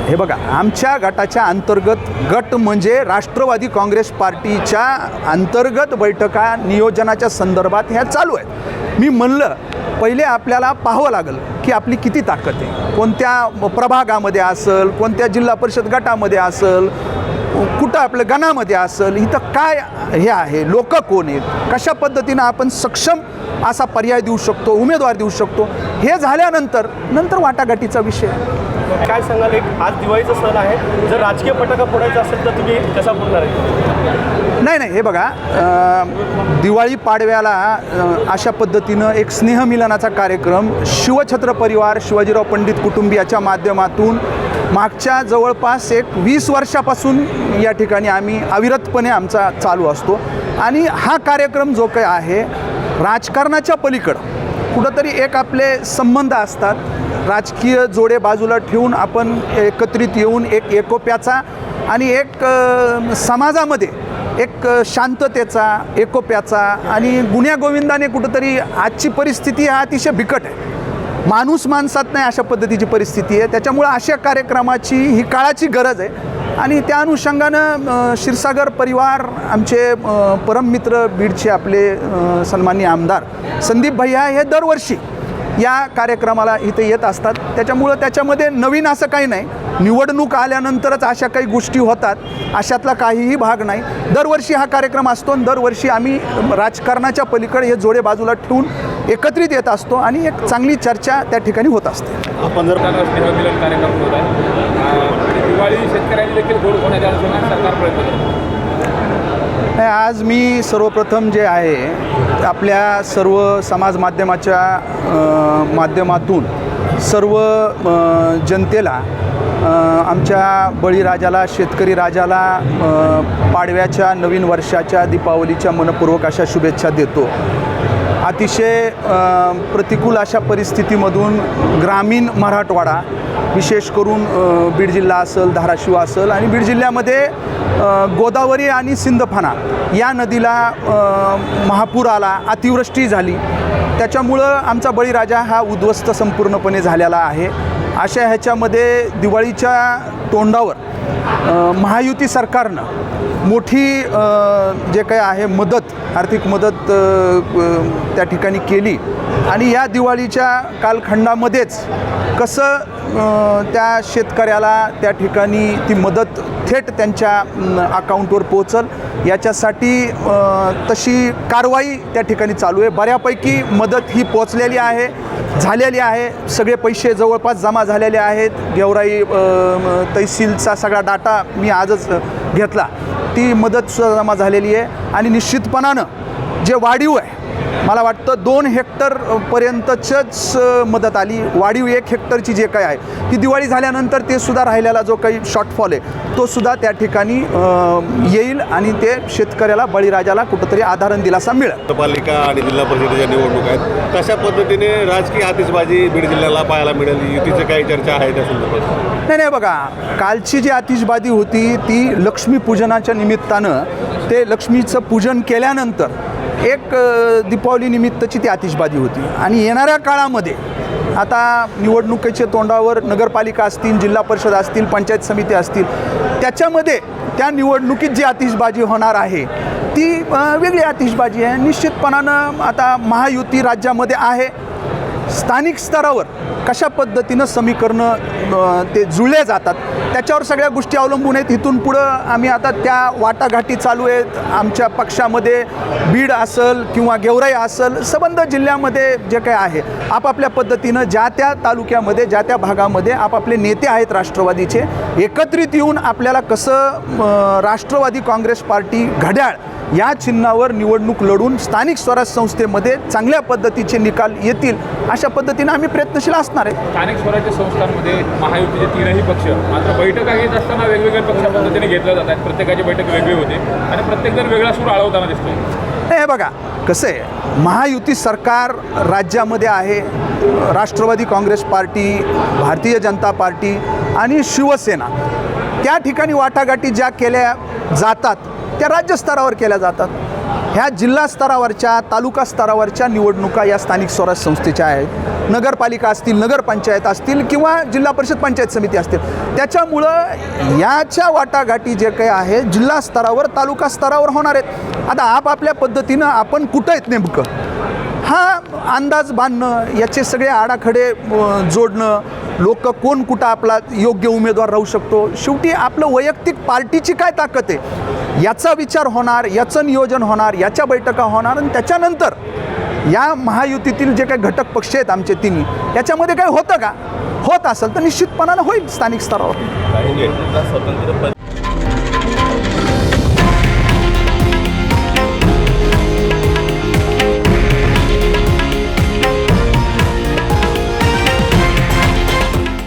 हे बघा, आमच्या गटाच्या अंतर्गत गट म्हणजे राष्ट्रवादी काँग्रेस पार्टीच्या अंतर्गत बैठका नियोजनाच्या संदर्भात ह्या चालू आहेत. मी म्हणलं पहिले आपल्याला पाहावं लागेल की आपली किती ताकद आहे, कोणत्या प्रभागामध्ये असेल, कोणत्या जिल्हा परिषद गटामध्ये असेल, कुठं आपलं गणामध्ये असेल, इथं काय हे आहे, लोक कोण आहेत, कशा पद्धतीनं आपण सक्षम असा पर्याय देऊ शकतो, उमेदवार देऊ शकतो, हे झाल्यानंतर वाटाघाटीचा विषय. काय सांगाल, एक आज दिवाळीचा सण आहे, जर राजकीय फटाका फोडायचा असेल तर तुम्ही कसा फोडणार आहे? नाही, हे बघा, दिवाळी पाडव्याला अशा पद्धतीनं एक स्नेहमिलनाचा कार्यक्रम शिवछत्र परिवार शिवाजीराव पंडित कुटुंबियाच्या माध्यमातून मागच्या जवळपास एक 20 वर्षापासून या ठिकाणी आम्ही अविरतपणे आमचा चालू असतो. आणि हा कार्यक्रम जो काही आहे, राजकारणाच्या पलीकडं कुठंतरी एक आपले संबंध असतात, राजकीय जोडे बाजूला ठेवून आपण एकत्रित येऊन एक एकोप्याचा आणि एक समाजामध्ये एक शांततेचा, एकोप्याचा आणि गुण्यागोविंदाने कुठंतरी आजची परिस्थिती हा अतिशय बिकट आहे, माणूस माणसात नाही अशा पद्धतीची परिस्थिती आहे. त्याच्यामुळं अशा कार्यक्रमाची ही काळाची गरज आहे. आणि त्या अनुषंगानं क्षीरसागर परिवार, आमचे परममित्र बीडचे आपले सन्माननीय आमदार संदीप भैया हे दरवर्षी या कार्यक्रमाला इथे येत असतात. त्याच्यामुळं त्याच्यामध्ये नवीन असं काही नाही, निवडणूक आल्यानंतरच अशा काही गोष्टी होतात अशातला काहीही भाग नाही. दरवर्षी हा कार्यक्रम असतो आणि दरवर्षी आम्ही राजकारणाच्या पलीकडे हे जोडे बाजूला ठेवून एकत्रित येत असतो आणि एक चांगली चर्चा त्या ठिकाणी होत असते. आपण जर स्नेहमिलन कार्यक्रम होत आहे, दिवाळी शेतकऱ्यांनी देखील गोड होण्याच्या अनुषंगाने सरकार प्रयत्न करतं. आज मी सर्वप्रथम जे आहे आपल्या सर्व समाज माध्यमाच्या माध्यमातून सर्व जनतेला, आमच्या बळीराजाला, शेतकरी राजाला पाडव्याच्या, नवीन वर्षाच्या, दीपावलीच्या मनपूर्वक अशा शुभेच्छा देतो. अतिशय प्रतिकूल अशा परिस्थितीमधून ग्रामीण मराठवाडा, विशेष करून बीड जिल्हा असेल, धाराशिव असेल आणि बीड जिल्ह्यामध्ये गोदावरी आणि सिंदफणा या नदीला महापूर आला, अतिवृष्टी झाली. त्याच्यामुळं आमचा बळीराजा हा उद्ध्वस्त संपूर्णपणे झालेला आहे. अशा ह्याच्यामध्ये दिवाळीच्या तोंडावर महायुती सरकारनं मोठी जे काही आहे मदत, आर्थिक मदत त्या ठिकाणी केली आणि या दिवाळीच्या कालखंडामध्येच कसं त्या शेतकऱ्याला त्या ठिकाणी ती मदत थेट त्यांच्या अकाउंटवर पोचल याच्यासाठी तशी कारवाई त्या ठिकाणी चालू आहे. बऱ्यापैकी मदत ही पोचलेली आहे, झालेली आहे. सगळे पैसे जवळपास जमा झालेले आहेत. गेवराई तहसीलचा सगळा डाटा मी आजच घेतला, ती मदत जमा झालेली आहे. आणि निश्चितपणानं जे वाढीव आहे, मला वाटतं 2 हेक्टरपर्यंतच मदत आली. वाढीव 1 हेक्टरची जे काही आहे ती दिवाळी झाल्यानंतर ते सुद्धा राहिलेला जो काही शॉर्टफॉल आहे तो सुद्धा त्या ठिकाणी येईल आणि ते शेतकऱ्याला, बळीराजाला कुठंतरी आधारण दिलासा मिळेल. पालिका आणि जिल्हा परिषदेच्या निवडणूक आहेत, तशा पद्धतीने राजकीय आतिषबाजी बीड जिल्ह्याला पाहायला मिळेल. युतीची काही चर्चा आहे त्या संदर्भात? नाही, बघा, कालची जी आतिषबाजी होती ती लक्ष्मीपूजनाच्या निमित्तानं, ते लक्ष्मीचं पूजन केल्यानंतर एक दीपावली निमित्तची ती आतिषबाजी होती. आणि येणाऱ्या काळामध्ये आता निवडणुकीच्या तोंडावर नगरपालिका असतील, जिल्हा परिषद असतील, पंचायत समिती असतील, त्याच्यामध्ये त्या निवडणुकीत जी आतिषबाजी होणार आहे ती वेगळी आतिषबाजी आहे. निश्चितपणानं आता महायुती राज्यामध्ये आहे. स्थानिक स्तरावर कशा पद्धतीनं समीकरणं ते जुळले जातात त्याच्यावर सगळ्या गोष्टी अवलंबून आहेत. इथून पुढं आम्ही आता त्या वाटाघाटी चालू आहेत. आमच्या पक्षामध्ये बीड असेल किंवा गेवराई असेल, संबंध जिल्ह्यामध्ये जे काही आहे आपापल्या पद्धतीनं ज्या त्या तालुक्यामध्ये, ज्या त्या भागामध्ये आपापले नेते आहेत राष्ट्रवादीचे, एकत्रित येऊन आपल्याला कसं राष्ट्रवादी काँग्रेस पार्टी घड्याळ या चिन्हावर निवडणूक लढून स्थानिक स्वराज्य संस्थेमध्ये चांगल्या पद्धतीचे निकाल येतील अशा पद्धतीनं आम्ही प्रयत्नशील असणार आहे. स्थानिक स्वराज्य संस्थांमध्ये महायुतीचे 3ही पक्ष मात्र बैठका घेत असताना वेगवेगळ्या पक्ष पद्धतीने घेतल्या जात आहेत. प्रत्येकाची बैठक वेगळी होते आणि प्रत्येकजण वेगळा सूर आळवताना दिसतो. हे बघा कसं आहे, महायुती सरकार राज्यामध्ये आहे. राष्ट्रवादी काँग्रेस पार्टी, भारतीय जनता पार्टी आणि शिवसेना, त्या ठिकाणी वाटाघाटी ज्या केल्या जातात त्या राज्यस्तरावर केल्या जातात. ह्या जिल्हा स्तरावरच्या तालुका स्तरावरच्या निवडणुका या स्थानिक स्वराज्य संस्थेच्या आहेत, नगरपालिका असतील, नगरपंचायत असतील किंवा जिल्हा परिषद पंचायत समिती असतील. त्याच्यामुळं याच्या वाटाघाटी जे काही आहे जिल्हा स्तरावर तालुका स्तरावर होणार आहेत. आता आपापल्या पद्धतीनं आपण कुठं आहेत नेमकं हा अंदाज बांधणं, याचे सगळे आडाखडे जोडणं, लोक कोण कुठं आपला योग्य उमेदवार राहू शकतो, शेवटी आपलं वैयक्तिक पार्टीची काय ताकद आहे याचा विचार होणार, याचं नियोजन होणार, याच्या बैठका होणार आणि त्याच्यानंतर या महायुतीतील जे काही घटक पक्ष आहेत आमचे तिन्ही, याच्यामध्ये काय होतं का, होत असेल तर निश्चितपणानं होईल स्थानिक स्तरावर.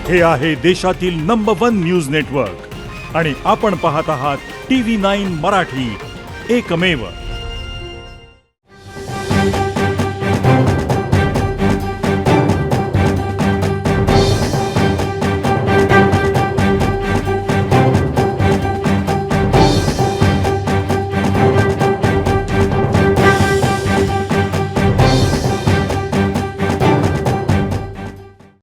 हे आहे देशातील नंबर 1 न्यूज नेटवर्क आणि आपण पाहत आहात TV9 मराठी, एकमेव.